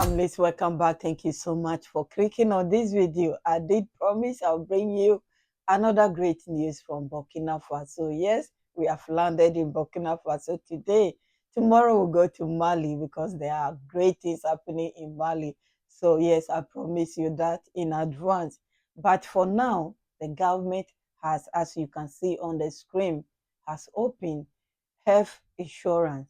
families, welcome back. Thank you so much for clicking on this video. I did promise I'll bring you another great news from Burkina Faso. Yes, we have landed in Burkina Faso today. Tomorrow we'll go to Mali because there are great things happening in Mali. So yes, I promise you that in advance. But for now, the government has, as you can see on the screen, has opened health insurance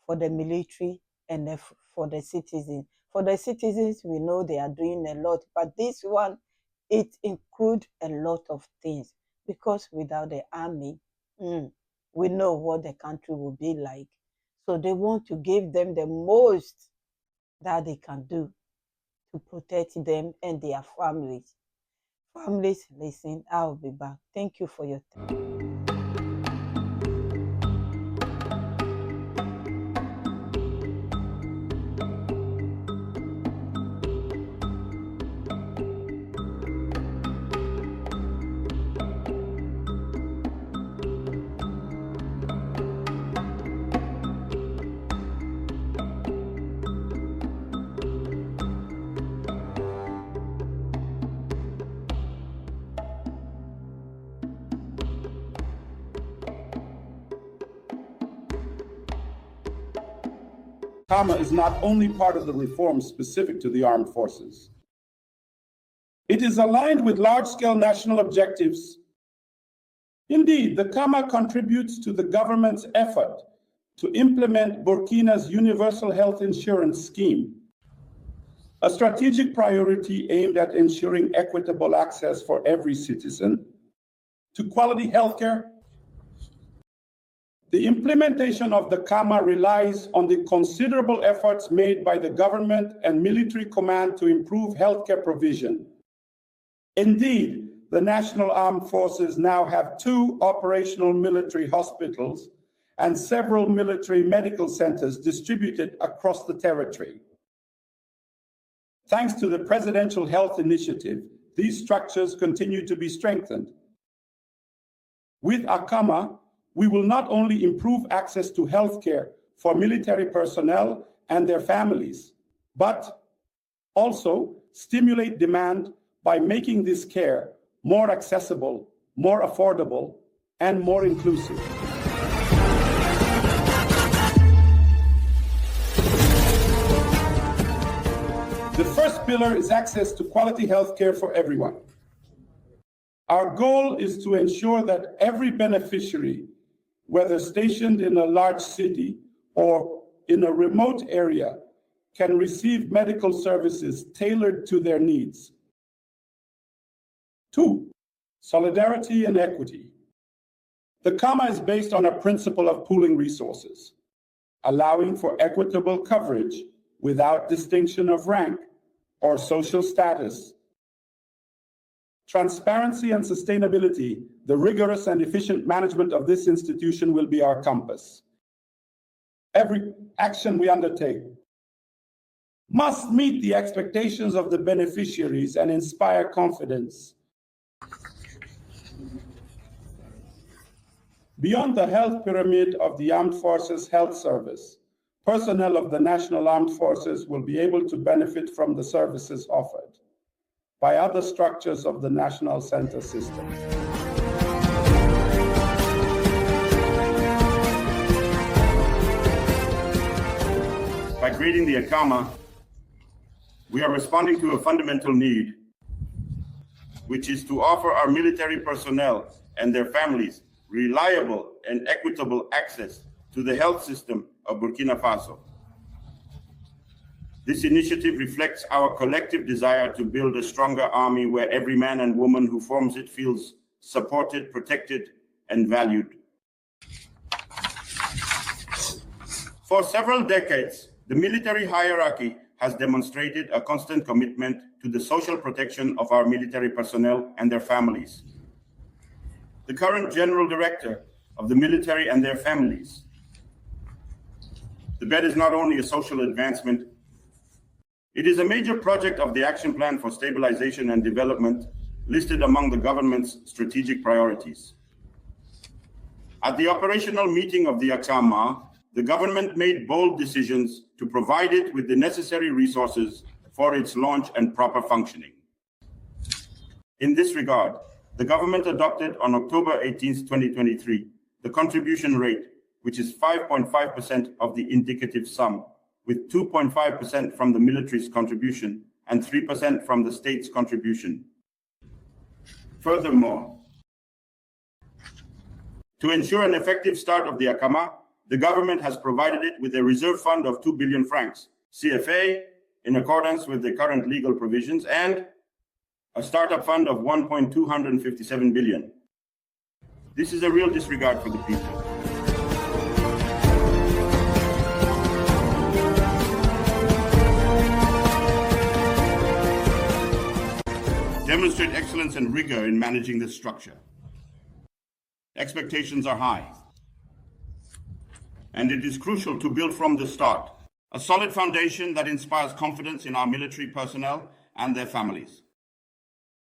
for the military and for the citizens. For the citizens, we know they are doing a lot, but this one, it includes a lot of things, because without the army, we know what the country will be like. So they want to give them the most that they can do to protect them and their families. Families, listen, I'll be back. Thank you for your time. CAMA is not only part of the reforms specific to the armed forces. It is aligned with large-scale national objectives. Indeed, the CAMA contributes to the government's effort to implement Burkina's universal health insurance scheme, a strategic priority aimed at ensuring equitable access for every citizen to quality healthcare. The implementation of the CAMA relies on the considerable efforts made by the government and military command to improve healthcare provision. Indeed, the National Armed Forces now have 2 operational military hospitals and several military medical centers distributed across the territory. Thanks to the Presidential Health Initiative, these structures continue to be strengthened. With ACAMA, we will not only improve access to healthcare for military personnel and their families, but also stimulate demand by making this care more accessible, more affordable, and more inclusive. The first pillar is access to quality healthcare for everyone. Our goal is to ensure that every beneficiary, whether stationed in a large city or in a remote area, can receive medical services tailored to their needs. 2, solidarity and equity. The CAMA is based on a principle of pooling resources, allowing for equitable coverage without distinction of rank or social status. Transparency and sustainability, the rigorous and efficient management of this institution will be our compass. Every action we undertake must meet the expectations of the beneficiaries and inspire confidence. Beyond the health pyramid of the Armed Forces Health Service, personnel of the National Armed Forces will be able to benefit from the services offered by other structures of the National Center system. By creating the ACAMA, we are responding to a fundamental need, which is to offer our military personnel and their families reliable and equitable access to the health system of Burkina Faso. This initiative reflects our collective desire to build a stronger army where every man and woman who forms it feels supported, protected, and valued. For several decades, the military hierarchy has demonstrated a constant commitment to the social protection of our military personnel and their families. The current General Director of the military and their families. The bed is not only a social advancement, it is a major project of the Action Plan for Stabilization and Development listed among the government's strategic priorities. At the operational meeting of the ACAMA, the government made bold decisions to provide it with the necessary resources for its launch and proper functioning. In this regard, the government adopted on October 18, 2023, the contribution rate, which is 5.5% of the indicative sum, with 2.5% from the military's contribution and 3% from the state's contribution. Furthermore, to ensure an effective start of the Akama, the government has provided it with a reserve fund of 2 billion francs, CFA, in accordance with the current legal provisions, and a startup fund of 1.257 billion. This is a real disregard for the people. Demonstrate excellence and rigor in managing this structure. Expectations are high, and it is crucial to build from the start a solid foundation that inspires confidence in our military personnel and their families.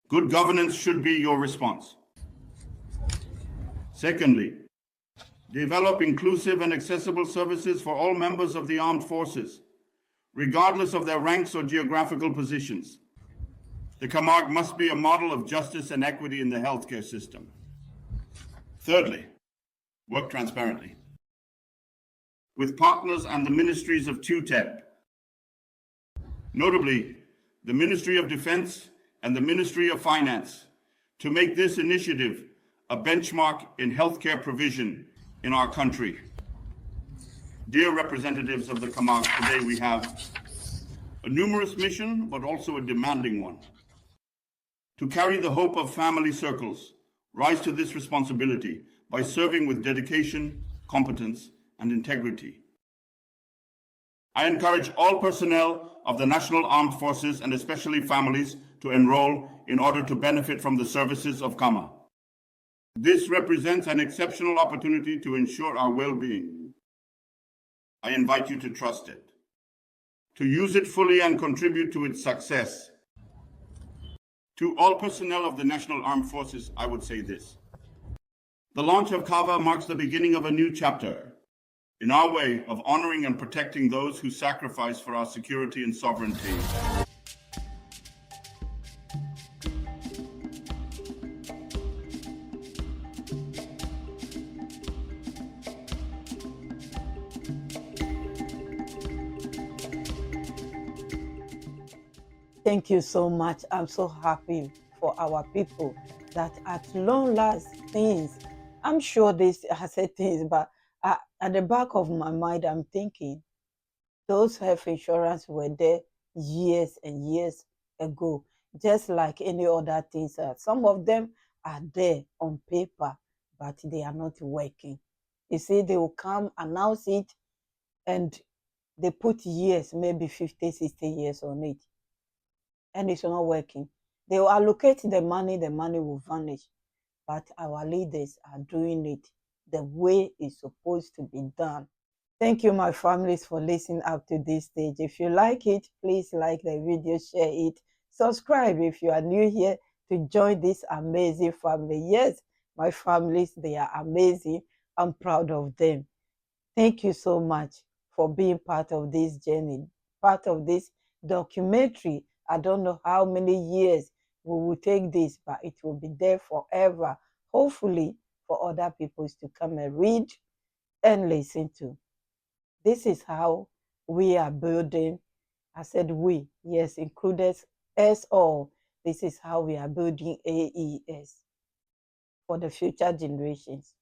Good governance should be your response. Secondly, develop inclusive and accessible services for all members of the armed forces, regardless of their ranks or geographical positions. The Camargue must be a model of justice and equity in the healthcare system. Thirdly, work transparently with partners and the ministries of TUTEP, notably the Ministry of Defense and the Ministry of Finance, to make this initiative a benchmark in healthcare provision in our country. Dear representatives of the Camargue, today we have a numerous mission, but also a demanding one. To carry the hope of family circles, rise to this responsibility by serving with dedication, competence, and integrity. I encourage all personnel of the National Armed Forces, and especially families, to enroll in order to benefit from the services of Kama. This represents an exceptional opportunity to ensure our well-being. I invite you to trust it, to use it fully and contribute to its success. To all personnel of the National Armed Forces, I would say this. The launch of Kava marks the beginning of a new chapter in our way of honoring and protecting those who sacrifice for our security and sovereignty. Thank you so much. I'm so happy for our people that at long last things, I'm sure this has said things, but at the back of my mind, I'm thinking those health insurance were there years and years ago, just like any other things. Some of them are there on paper, but they are not working. You see, they will come, announce it, and they put years, maybe 50, 60 years on it, and it's not working. They will allocate the money will vanish. But our leaders are doing it the way it's supposed to be done. Thank you, my families, for listening up to this stage. If you like it, please like the video, share it, subscribe if you are new here to join this amazing family. Yes, my families, they are amazing. I'm proud of them. Thank you so much for being part of this journey, part of this documentary. I don't know how many years we will take this, but it will be there forever, hopefully for other people to come and read and listen to. This is how we are building. I said we, yes, included us all. This is how we are building AES for the future generations.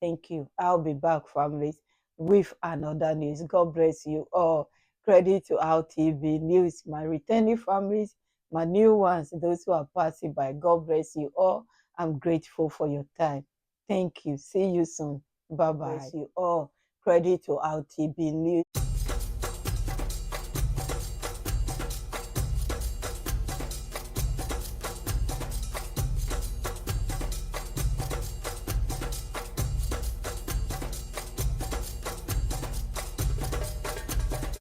Thank you. I'll be back, families, with another news. God bless you all. Credit to our TV News, my returning families, my new ones, those who are passing by. God bless you all. I'm grateful for your time. Thank you. See you soon. Bye-bye. Bless you all. Credit to our TV News.